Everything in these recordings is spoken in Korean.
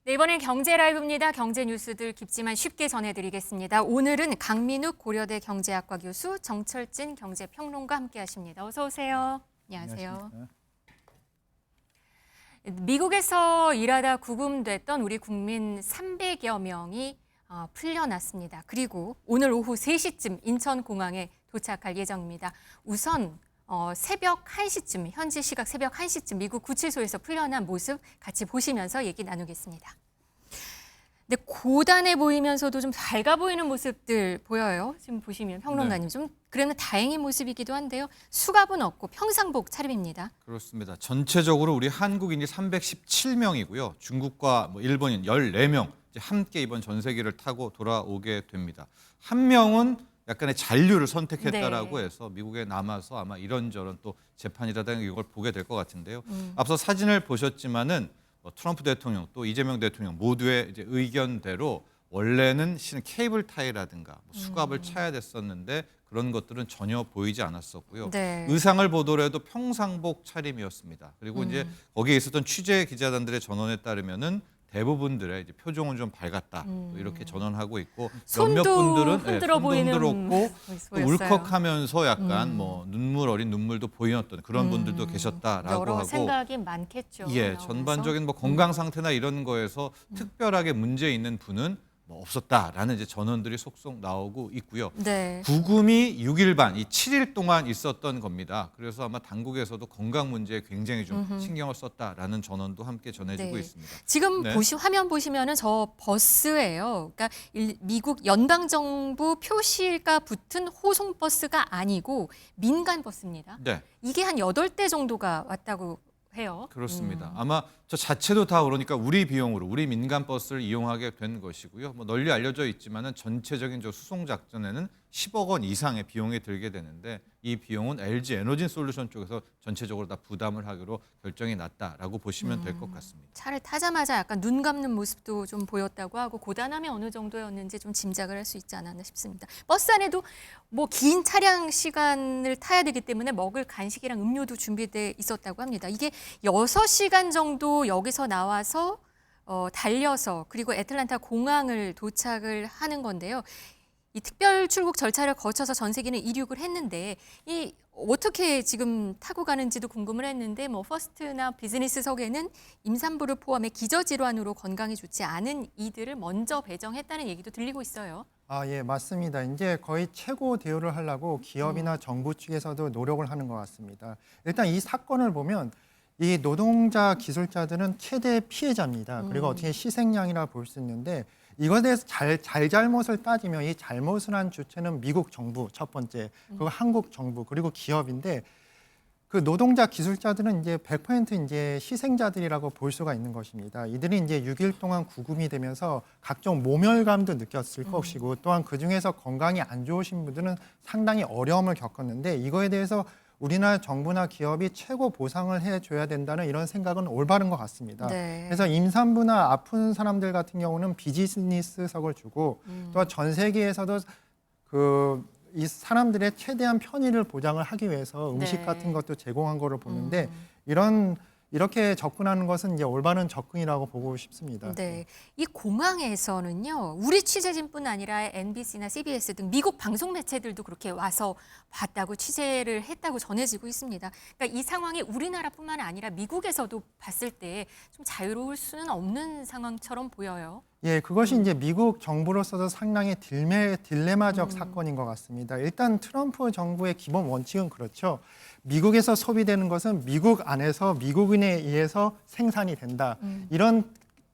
네, 이번엔 경제 라이브입니다. 경제 뉴스들 깊지만 쉽게 전해드리겠습니다. 오늘은 강민욱 고려대 경제학과 교수, 정철진 경제평론가 함께하십니다. 어서 오세요. 안녕하세요. 안녕하십니까. 미국에서 일하다 구금됐던 우리 국민 300여 명이 풀려났습니다. 그리고 오늘 오후 3시쯤 인천공항에 도착할 예정입니다. 우선 새벽 1시쯤, 현지 시각 새벽 1시쯤 미국 구치소에서 풀려난 모습 같이 보시면서 얘기 나누겠습니다. 근데 고단해 보이면서도 좀 밝아 보이는 모습들 보여요. 지금 보시면 평론가님 좀 그러면 다행인 모습이기도 한데요. 수갑은 없고 평상복 차림입니다. 그렇습니다. 전체적으로 우리 한국인이 317명이고요. 중국과 일본인 14명 함께 이번 전세기를 타고 돌아오게 됩니다. 한 명은 약간의 잔류를 선택했다라고 해서 미국에 남아서 아마 이런저런 또 재판이라든가 이걸 보게 될 것 같은데요. 앞서 사진을 보셨지만은 트럼프 대통령 또 이재명 대통령 모두의 이제 의견대로 원래는 케이블 타이라든가 수갑을 차야 됐었는데 그런 것들은 전혀 보이지 않았었고요. 네. 의상을 보더라도 평상복 차림이었습니다. 그리고 이제 거기에 있었던 취재 기자단들의 전원에 따르면은 대부분들의 이제 표정은 좀 밝았다 이렇게 전언하고 있고 몇몇 손도 분들은 흔들어 손도 보이는 흔들었고 또 모습이었어요. 울컥하면서 약간 눈물 어린 눈물도 보이었던 그런 분들도 계셨다라고 여러 하고 생각이 많겠죠. 예, 나오면서. 전반적인 건강 상태나 이런 거에서 특별하게 문제 있는 분은 없었다라는 이제 전언들이 속속 나오고 있고요. 네. 구금이 6일 반, 이 7일 동안 있었던 겁니다. 그래서 아마 당국에서도 건강 문제에 굉장히 좀 신경을 썼다라는 전언도 함께 전해지고 네. 있습니다. 지금 네. 화면 보시면은 저 버스예요. 그러니까 미국 연방 정부 표시가 붙은 호송 버스가 아니고 민간 버스입니다. 네. 이게 한 8대 정도가 왔다고 해요. 그렇습니다. 아마 저 자체도 다 그러니까 우리 비용으로 우리 민간 버스를 이용하게 된 것이고요. 널리 알려져 있지만은 전체적인 저 수송 작전에는 10억 원 이상의 비용이 들게 되는데 이 비용은 LG 에너지 솔루션 쪽에서 전체적으로 다 부담을 하기로 결정이 났다라고 보시면 될 것 같습니다. 차를 타자마자 약간 눈 감는 모습도 좀 보였다고 하고 고단함이 어느 정도였는지 좀 짐작을 할 수 있지 않았나 싶습니다. 버스 안에도 긴 차량 시간을 타야 되기 때문에 먹을 간식이랑 음료도 준비돼 있었다고 합니다. 이게 6시간 정도 여기서 나와서 달려서 그리고 애틀랜타 공항을 도착을 하는 건데요. 이 특별 출국 절차를 거쳐서 전세기는 이륙을 했는데 이 어떻게 지금 타고 가는지도 궁금을 했는데 퍼스트나 비즈니스석에는 임산부를 포함해 기저질환으로 건강이 좋지 않은 이들을 먼저 배정했다는 얘기도 들리고 있어요. 예, 맞습니다. 이제 거의 최고 대우를 하려고 기업이나 정부 측에서도 노력을 하는 것 같습니다. 일단 이 사건을 보면 이 노동자 기술자들은 최대 피해자입니다. 그리고 어떻게 희생양이라 볼 수 있는데 이것에 대해서 잘못을 따지면 이 잘못을 한 주체는 미국 정부 첫 번째, 그리고 한국 정부, 그리고 기업인데 그 노동자 기술자들은 이제 100% 이제 희생자들이라고 볼 수가 있는 것입니다. 이들이 이제 6일 동안 구금이 되면서 각종 모멸감도 느꼈을 것이고 또한 그 중에서 건강이 안 좋으신 분들은 상당히 어려움을 겪었는데 이거에 대해서 우리나라 정부나 기업이 최고 보상을 해줘야 된다는 이런 생각은 올바른 것 같습니다. 네. 그래서 임산부나 아픈 사람들 같은 경우는 비즈니스석을 주고 또 전 세계에서도 이 사람들의 최대한 편의를 보장을 하기 위해서 음식 네. 같은 것도 제공한 거를 보는데 이렇게 접근하는 것은 이제 올바른 접근이라고 보고 싶습니다. 네, 이 공항에서는요, 우리 취재진뿐 아니라 NBC나 CBS 등 미국 방송 매체들도 그렇게 와서 봤다고 취재를 했다고 전해지고 있습니다. 그러니까 이 상황이 우리나라뿐만 아니라 미국에서도 봤을 때 좀 자유로울 수는 없는 상황처럼 보여요. 예, 그것이 이제 미국 정부로서도 상당히 딜레마적 사건인 것 같습니다. 일단 트럼프 정부의 기본 원칙은 그렇죠. 미국에서 소비되는 것은 미국 안에서 미국인에 의해서 생산이 된다. 이런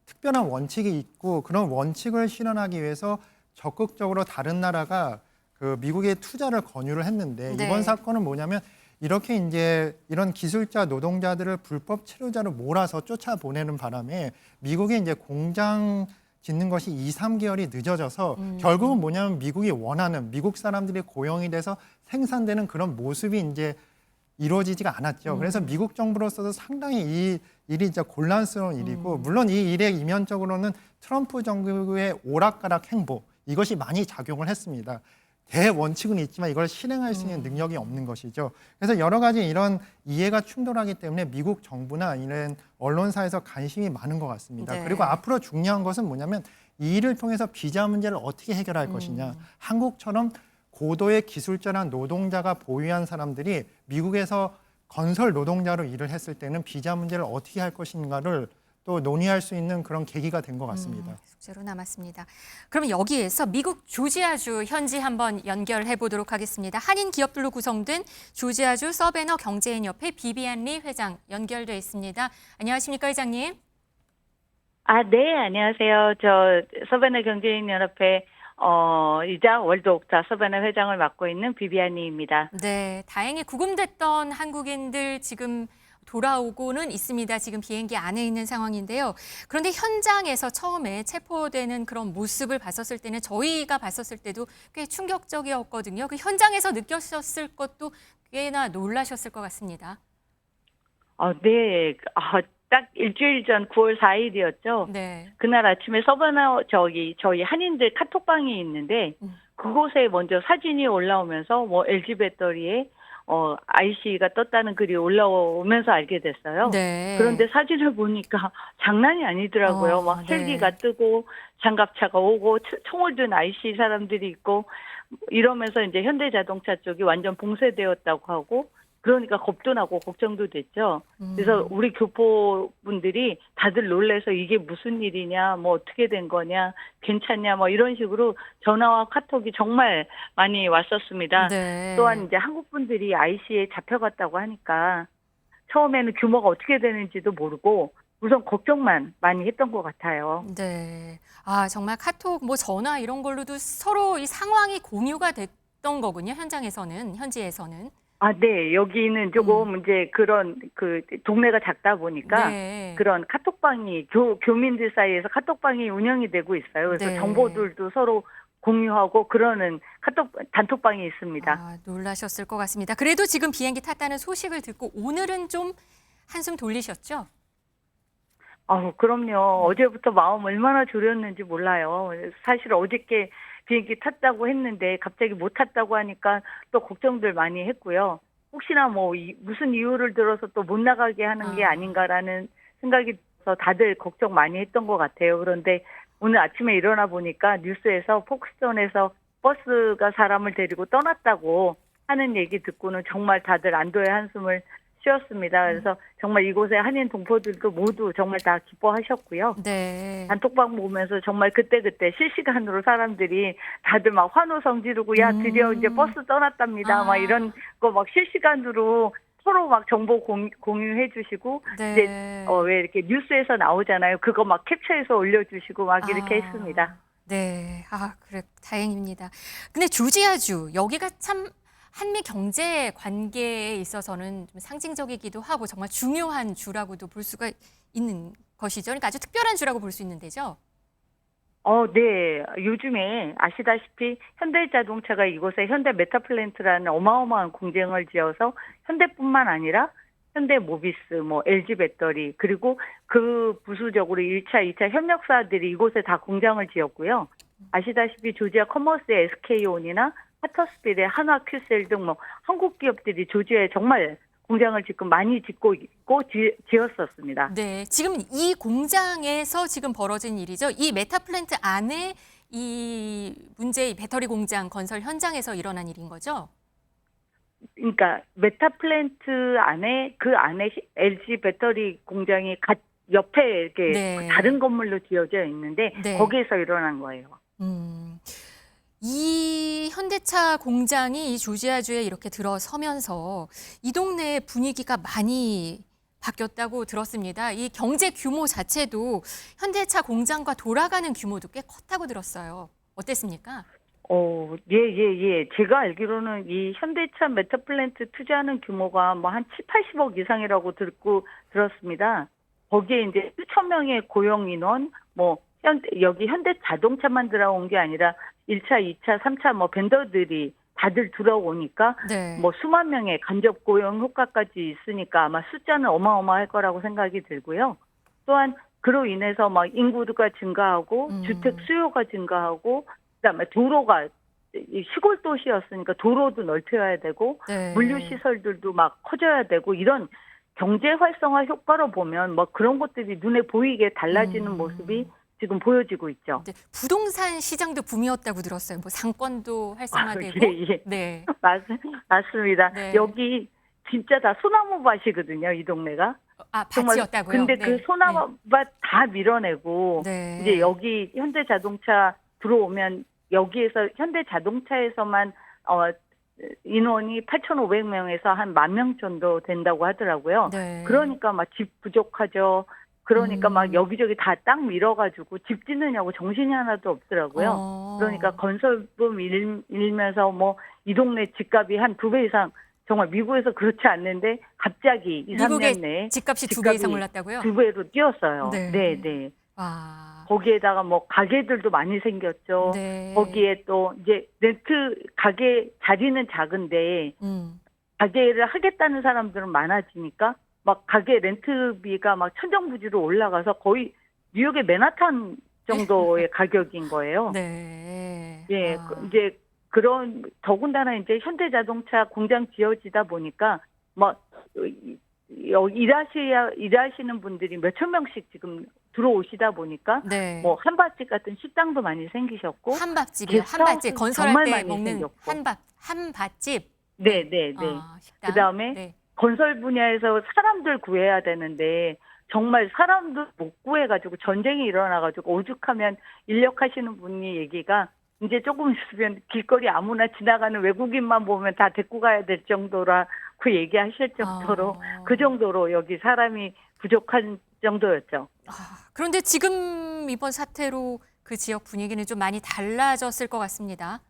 특별한 원칙이 있고 그런 원칙을 실현하기 위해서 적극적으로 다른 나라가 그 미국에 투자를 권유를 했는데 네. 이번 사건은 뭐냐면 이렇게 이제 이런 기술자 노동자들을 불법 체류자로 몰아서 쫓아보내는 바람에 미국에 이제 공장 짓는 것이 2~3개월이 늦어져서 결국은 뭐냐면 미국이 원하는 미국 사람들이 고용이 돼서 생산되는 그런 모습이 이제 이루어지지가 않았죠. 그래서 미국 정부로서도 상당히 이 일이 진짜 곤란스러운 일이고 물론 이 일에 이면적으로는 트럼프 정부의 오락가락 행보 이것이 많이 작용을 했습니다. 대원칙은 있지만 이걸 실행할 수 있는 능력이 없는 것이죠. 그래서 여러 가지 이런 이해가 충돌하기 때문에 미국 정부나 이런 언론사에서 관심이 많은 것 같습니다. 네. 그리고 앞으로 중요한 것은 뭐냐면 이 일을 통해서 비자 문제를 어떻게 해결할 것이냐. 한국처럼 고도의 기술자나 노동자가 보유한 사람들이 미국에서 건설 노동자로 일을 했을 때는 비자 문제를 어떻게 할 것인가를 또 논의할 수 있는 그런 계기가 된 것 같습니다. 숙제로 남았습니다. 그럼 여기에서 미국 조지아주 현지 한번 연결해 보도록 하겠습니다. 한인 기업들로 구성된 조지아주 서베너 경제인협회 비비안 리 회장 연결돼 있습니다. 안녕하십니까, 회장님? 네, 안녕하세요. 저 서베너 경제인연합회 이자 월드옥자 서베너 회장을 맡고 있는 비비안리입니다. 네, 다행히 구금됐던 한국인들 지금 돌아오고는 있습니다. 지금 비행기 안에 있는 상황인데요. 그런데 현장에서 처음에 체포되는 그런 모습을 봤었을 때는 저희가 봤었을 때도 꽤 충격적이었거든요. 그 현장에서 느끼셨을 것도 꽤나 놀라셨을 것 같습니다. 네. 딱 일주일 전 9월 4일이었죠. 네. 그날 아침에 서베너 저희 한인들 카톡방이 있는데 그곳에 먼저 사진이 올라오면서 뭐 LG 배터리에 IC가 떴다는 글이 올라오면서 알게 됐어요. 네. 그런데 사진을 보니까 장난이 아니더라고요. 막 네. 헬기가 뜨고 장갑차가 오고 총을 든 IC 사람들이 있고 이러면서 이제 현대자동차 쪽이 완전 봉쇄되었다고 하고 그러니까 겁도 나고 걱정도 됐죠. 그래서 우리 교포분들이 다들 놀래서 이게 무슨 일이냐, 뭐 어떻게 된 거냐, 괜찮냐, 뭐 이런 식으로 전화와 카톡이 정말 많이 왔었습니다. 네. 또한 이제 한국 분들이 IC에 잡혀갔다고 하니까 처음에는 규모가 어떻게 되는지도 모르고 우선 걱정만 많이 했던 것 같아요. 네. 정말 카톡, 뭐 전화 이런 걸로도 서로 이 상황이 공유가 됐던 거군요. 현지에서는. 네. 여기는 조금 이제 그런 동네가 작다 보니까 네. 그런 카톡방이 교민들 사이에서 카톡방이 운영이 되고 있어요. 그래서 네. 정보들도 서로 공유하고 그러는 단톡방이 있습니다. 놀라셨을 것 같습니다. 그래도 지금 비행기 탔다는 소식을 듣고 오늘은 좀 한숨 돌리셨죠? 그럼요. 어제부터 마음 얼마나 졸였는지 몰라요. 사실 어저께 비행기 탔다고 했는데 갑자기 못 탔다고 하니까 또 걱정들 많이 했고요. 혹시나 뭐 무슨 이유를 들어서 또 못 나가게 하는 게 아닌가라는 생각이 들어서 다들 걱정 많이 했던 것 같아요. 그런데 오늘 아침에 일어나 보니까 뉴스에서 폭스톤에서 버스가 사람을 데리고 떠났다고 하는 얘기 듣고는 정말 다들 안도의 한숨을 쉬었습니다. 그래서 정말 이곳에 한인 동포들도 모두 정말 다 기뻐하셨고요. 네. 단톡방 보면서 정말 그때그때 실시간으로 사람들이 다들 막 환호성 지르고 야 드디어 이제 버스 떠났답니다. 막 이런 거 막 실시간으로 서로 막 정보 공유해 주시고 네. 이제 왜 이렇게 뉴스에서 나오잖아요. 그거 막 캡처해서 올려주시고 막 이렇게 했습니다. 네. 그래 다행입니다. 근데 조지아주 여기가 참 한미 경제 관계에 있어서는 좀 상징적이기도 하고 정말 중요한 주라고도 볼 수가 있는 것이죠. 그러니까 아주 특별한 주라고 볼 수 있는 데죠. 네. 요즘에 아시다시피 현대자동차가 이곳에 현대 메타플랜트라는 어마어마한 공장을 지어서 현대뿐만 아니라 현대모비스, 뭐 LG 배터리 그리고 그 부수적으로 1차, 2차 협력사들이 이곳에 다 공장을 지었고요. 아시다시피 조지아 커머스의 SK온이나 하터스필의 한화 큐셀 등 뭐 한국 기업들이 조지아에 정말 공장을 지금 많이 짓고 있고 지었었습니다. 네, 지금 이 공장에서 지금 벌어진 일이죠. 이 메타플랜트 안에 이 문제의 배터리 공장 건설 현장에서 일어난 일인 거죠? 그러니까 메타플랜트 안에 그 안에 LG 배터리 공장이 옆에 이렇게 네. 다른 건물로 지어져 있는데 네. 거기에서 일어난 거예요. 이 현대차 공장이 이 조지아주에 이렇게 들어서면서 이 동네의 분위기가 많이 바뀌었다고 들었습니다. 이 경제 규모 자체도 현대차 공장과 돌아가는 규모도 꽤 컸다고 들었어요. 어땠습니까? 예. 제가 알기로는 이 현대차 메타플랜트 투자하는 규모가 뭐 한 7, 80억 이상이라고 들었습니다. 거기에 이제 수천 명의 고용 인원, 뭐 여기 현대 자동차만 들어온 게 아니라 1차, 2차, 3차 뭐 벤더들이 다들 들어오니까 네. 뭐 수만 명의 간접 고용 효과까지 있으니까 아마 숫자는 어마어마할 거라고 생각이 들고요. 또한 그로 인해서 막 인구가 증가하고 주택 수요가 증가하고 그다음에 도로가 이 시골 도시였으니까 도로도 넓혀야 되고 네. 물류 시설들도 막 커져야 되고 이런 경제 활성화 효과로 보면 뭐 그런 것들이 눈에 보이게 달라지는 모습이 지금 보여지고 있죠. 네, 부동산 시장도 붐이었다고 들었어요. 뭐 상권도 활성화되고. 예. 네. 맞습니다. 네. 여기 진짜 다 소나무 밭이거든요, 이 동네가. 아, 정말 밭이었다고요? 근데 네. 그 소나무 밭 다 밀어내고 네. 이제 여기 현대자동차 들어오면 여기에서 현대자동차에서만 인원이 8,500명에서 한 10,000명 정도 된다고 하더라고요. 네. 그러니까 막 집 부족하죠. 그러니까 막 음. 여기저기 다 땅 밀어가지고 집 짓느냐고 정신이 하나도 없더라고요. 그러니까 건설부 일면서 뭐 이 동네 집값이 한 2배 이상 정말 미국에서 그렇지 않는데 갑자기 2, 3년 내에 미국의 집값이 2배 이상 올랐다고요? 2배로 뛰었어요. 네. 네. 와. 거기에다가 뭐 가게들도 많이 생겼죠. 네. 거기에 또 이제 렌트 가게 자리는 작은데 가게를 하겠다는 사람들은 많아지니까 막 가게 렌트비가 막 천정부지로 올라가서 거의 뉴욕의 맨하탄 정도의 가격인 거예요. 네. 예, 아. 이제 그런 더군다나 이제 현대자동차 공장 지어지다 보니까 뭐 일하시는 분들이 몇천 명씩 지금 들어오시다 보니까 네. 뭐 한밭집 같은 식당도 많이 생기셨고 한밥집이요. 게스트하우스 한밥집 건설할 정말 때 많이 먹는 생겼고. 한밥집. 네. 아, 식당. 그다음에 네. 건설 분야에서 사람들 구해야 되는데 정말 사람도 못 구해가지고 전쟁이 일어나가지고 오죽하면 인력하시는 분이 얘기가 이제 조금 있으면 길거리 아무나 지나가는 외국인만 보면 다 데리고 가야 될 정도라고 얘기하실 정도로 그 정도로 여기 사람이 부족한 정도였죠. 아, 그런데 지금 이번 사태로 그 지역 분위기는 좀 많이 달라졌을 것 같습니다.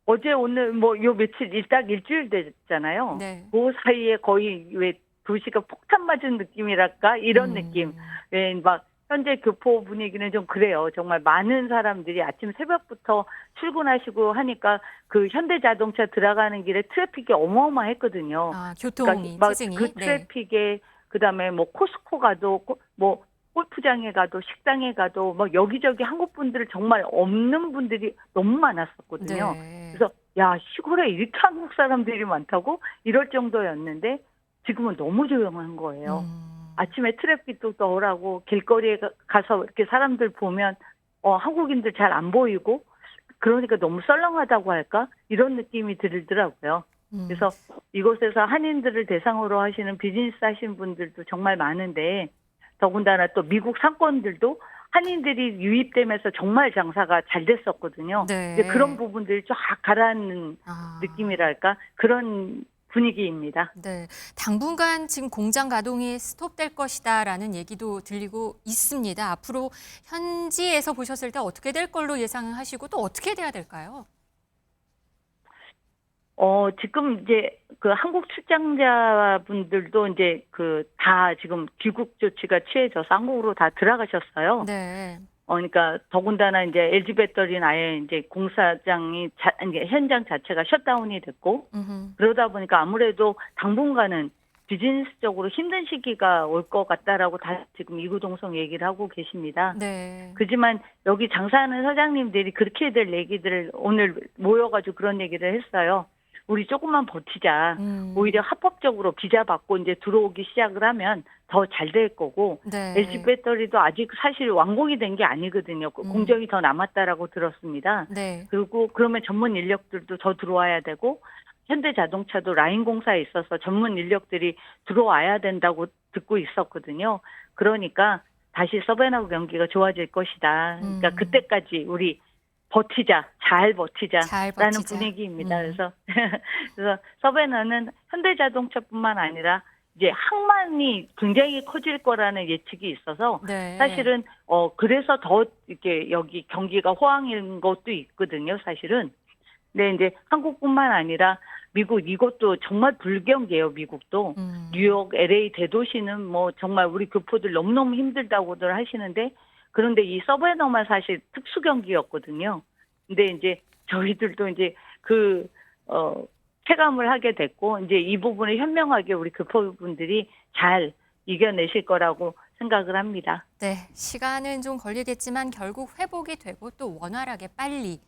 어제 오늘 뭐 요 며칠 딱 일주일 됐잖아요. 네. 그 사이에 거의 왜 도시가 폭탄 맞은 느낌이랄까 이런 느낌. 예, 막 현재 교포 분위기는 좀 그래요. 정말 많은 사람들이 아침 새벽부터 출근하시고 하니까 그 현대자동차 들어가는 길에 트래픽이 어마어마했거든요. 아, 교통이 막 체증이. 그 트래픽에 그다음에 뭐 코스코 가도 뭐 골프장에 가도 식당에 가도 뭐 여기저기 한국 분들 정말 없는 분들이 너무 많았었거든요. 네. 그래서 야 시골에 이렇게 한국 사람들이 많다고 이럴 정도였는데 지금은 너무 조용한 거예요. 아침에 트래픽도 덜하고 길거리에 가서 이렇게 사람들 보면 한국인들 잘 안 보이고 그러니까 너무 썰렁하다고 할까 이런 느낌이 들더라고요. 그래서 이곳에서 한인들을 대상으로 하시는 비즈니스 하시는 분들도 정말 많은데 더군다나 또 미국 상권들도 한인들이 유입되면서 정말 장사가 잘 됐었거든요. 네. 이제 그런 부분들이 쫙 가라앉는 느낌이랄까 그런 분위기입니다. 네, 당분간 지금 공장 가동이 스톱될 것이다라는 얘기도 들리고 있습니다. 앞으로 현지에서 보셨을 때 어떻게 될 걸로 예상하시고 또 어떻게 돼야 될까요? 지금 이제 그 한국 출장자분들도 이제 그 다 지금 귀국 조치가 취해져서 한국으로 다 들어가셨어요. 네. 그러니까 더군다나 이제 LG 배터리는 아예 이제 공사장이 이제 현장 자체가 셧다운이 됐고 그러다 보니까 아무래도 당분간은 비즈니스적으로 힘든 시기가 올 것 같다라고 다 지금 이구동성 얘기를 하고 계십니다. 네. 그지만 여기 장사하는 사장님들이 그렇게들 얘기들을 오늘 모여가지고 그런 얘기를 했어요. 우리 조금만 버티자. 오히려 합법적으로 비자 받고 이제 들어오기 시작을 하면 더 잘 될 거고 네. LG 배터리도 아직 사실 완공이 된 게 아니거든요. 공정이 더 남았다라고 들었습니다. 네. 그리고 그러면 전문 인력들도 더 들어와야 되고 현대자동차도 라인 공사에 있어서 전문 인력들이 들어와야 된다고 듣고 있었거든요. 그러니까 다시 서베나우 경기가 좋아질 것이다. 그러니까 그때까지 우리 버티자, 잘 버티자라는 분위기입니다. 그래서 서베나는 현대자동차뿐만 아니라 이제 항만이 굉장히 커질 거라는 예측이 있어서 네. 사실은 그래서 더 이렇게 여기 경기가 호황인 것도 있거든요. 사실은. 근데 이제 한국뿐만 아니라 미국 이것도 정말 불경기예요. 미국도 뉴욕, LA 대도시는 뭐 정말 우리 교포들 너무너무 힘들다고들 하시는데 그런데 이 서베너만 사실 특수 경기였거든요. 근데 이제 저희들도 이제 체감을 하게 됐고 이제 이 부분을 현명하게 우리 교포분들이 잘 이겨내실 거라고 생각을 합니다. 네, 시간은 좀 걸리겠지만 결국 회복이 되고 또 원활하게 빨리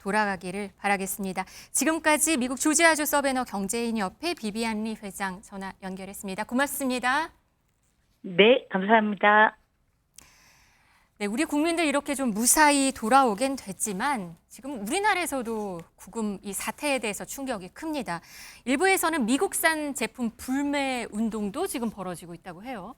돌아가기를 바라겠습니다. 지금까지 미국 조지아주 서베너 경제인협회 비비안 리 회장 전화 연결했습니다. 고맙습니다. 네, 감사합니다. 네, 우리 국민들 이렇게 좀 무사히 돌아오긴 됐지만 지금 우리나라에서도 구금 이 사태에 대해서 충격이 큽니다. 일부에서는 미국산 제품 불매 운동도 지금 벌어지고 있다고 해요.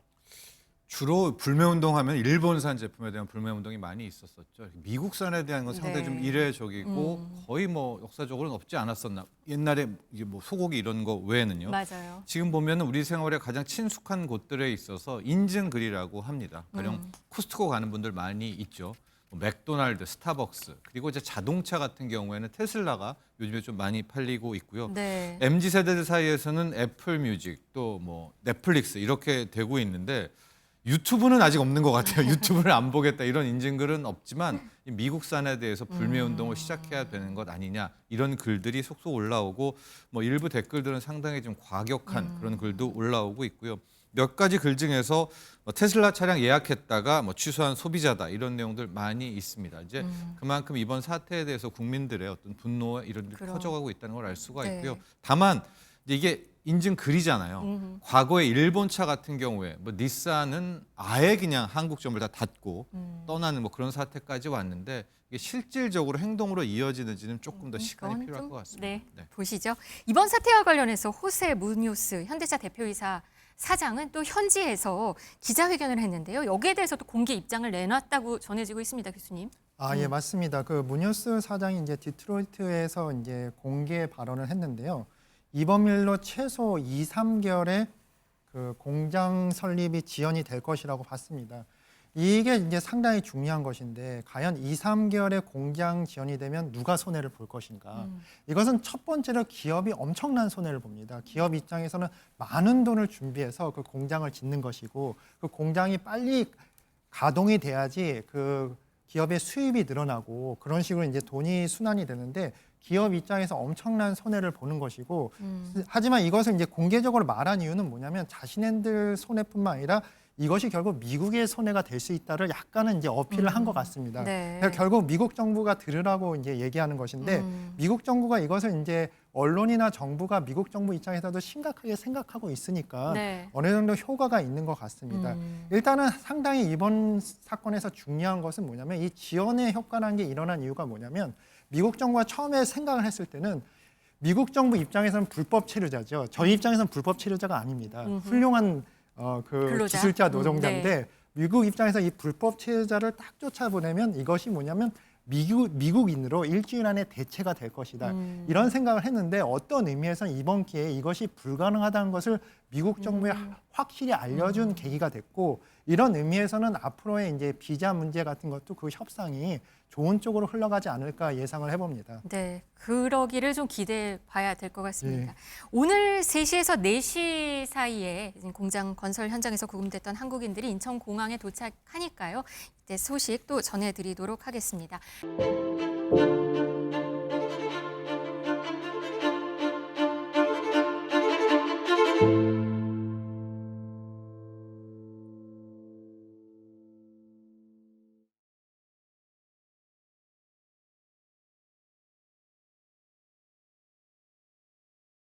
주로 불매운동하면 일본산 제품에 대한 불매운동이 많이 있었었죠. 미국산에 대한 건 상당히 네. 좀 이례적이고 거의 뭐 역사적으로는 없지 않았었나. 옛날에 이제 뭐 소고기 이런 거 외에는요. 맞아요. 지금 보면은 우리 생활에 가장 친숙한 곳들에 있어서 인증글이라고 합니다. 가령 코스트코 가는 분들 많이 있죠. 뭐 맥도날드, 스타벅스, 그리고 이제 자동차 같은 경우에는 테슬라가 요즘에 좀 많이 팔리고 있고요. 네. MZ 세대들 사이에서는 애플 뮤직, 또 뭐 넷플릭스 이렇게 되고 있는데 유튜브는 아직 없는 것 같아요. 유튜브를 안 보겠다 이런 인증글은 없지만 이 미국산에 대해서 불매 운동을 시작해야 되는 것 아니냐 이런 글들이 속속 올라오고 뭐 일부 댓글들은 상당히 좀 과격한 그런 글도 올라오고 있고요. 몇 가지 글 중에서 뭐 테슬라 차량 예약했다가 뭐 취소한 소비자다 이런 내용들 많이 있습니다. 이제 그만큼 이번 사태에 대해서 국민들의 어떤 분노와 이런 게 그럼. 커져가고 있다는 걸 알 수가 네. 있고요. 다만 이제 이게 인증 글이잖아요. 과거에 일본 차 같은 경우에 뭐 닛산은 아예 그냥 한국 점을 다 닫고 떠나는 뭐 그런 사태까지 왔는데 이게 실질적으로 행동으로 이어지는지는 조금 더 시간이 그건 필요할 좀, 것 같습니다. 네, 네. 보시죠. 이번 사태와 관련해서 호세 무뉴스 현대차 대표이사 사장은 또 현지에서 기자회견을 했는데요. 여기에 대해서도 공개 입장을 내놨다고 전해지고 있습니다, 교수님. 예, 맞습니다. 그 무뉴스 사장이 이제 디트로이트에서 이제 공개 발언을 했는데요. 이번 일로 최소 2, 3개월의 그 공장 설립이 지연이 될 것이라고 봤습니다. 이게 이제 상당히 중요한 것인데 과연 2, 3개월의 공장 지연이 되면 누가 손해를 볼 것인가? 이것은 첫 번째로 기업이 엄청난 손해를 봅니다. 기업 입장에서는 많은 돈을 준비해서 그 공장을 짓는 것이고 그 공장이 빨리 가동이 돼야지 그 기업의 수입이 늘어나고 그런 식으로 이제 돈이 순환이 되는데 기업 입장에서 엄청난 손해를 보는 것이고 하지만 이것을 이제 공개적으로 말한 이유는 뭐냐면 자신들 손해뿐만 아니라 이것이 결국 미국의 손해가 될 수 있다를 약간은 이제 어필을 한 것 같습니다. 네. 그러니까 결국 미국 정부가 들으라고 이제 얘기하는 것인데 미국 정부가 이것을 이제 언론이나 정부가 미국 정부 입장에서도 심각하게 생각하고 있으니까 네. 어느 정도 효과가 있는 것 같습니다. 일단은 상당히 이번 사건에서 중요한 것은 뭐냐면 이 지연의 효과라는 게 일어난 이유가 뭐냐면 미국 정부가 처음에 생각을 했을 때는 미국 정부 입장에서는 불법 체류자죠. 저희 입장에서는 불법 체류자가 아닙니다. 훌륭한 그 근로자? 기술자 노동자인데 네. 미국 입장에서 이 불법 체류자를 딱 쫓아보내면 이것이 뭐냐면 미국인으로 일주일 안에 대체가 될 것이다. 이런 생각을 했는데 어떤 의미에서는 이번 기회에 이것이 불가능하다는 것을 미국 정부에 확실히 알려준 계기가 됐고 이런 의미에서는 앞으로의 이제 비자 문제 같은 것도 그 협상이 좋은 쪽으로 흘러가지 않을까 예상을 해봅니다. 네, 그러기를 좀 기대해 봐야 될 것 같습니다. 네. 오늘 3시에서 4시 사이에 공장 건설 현장에서 구금됐던 한국인들이 인천공항에 도착하니까요. 이때 소식 또 전해드리도록 하겠습니다.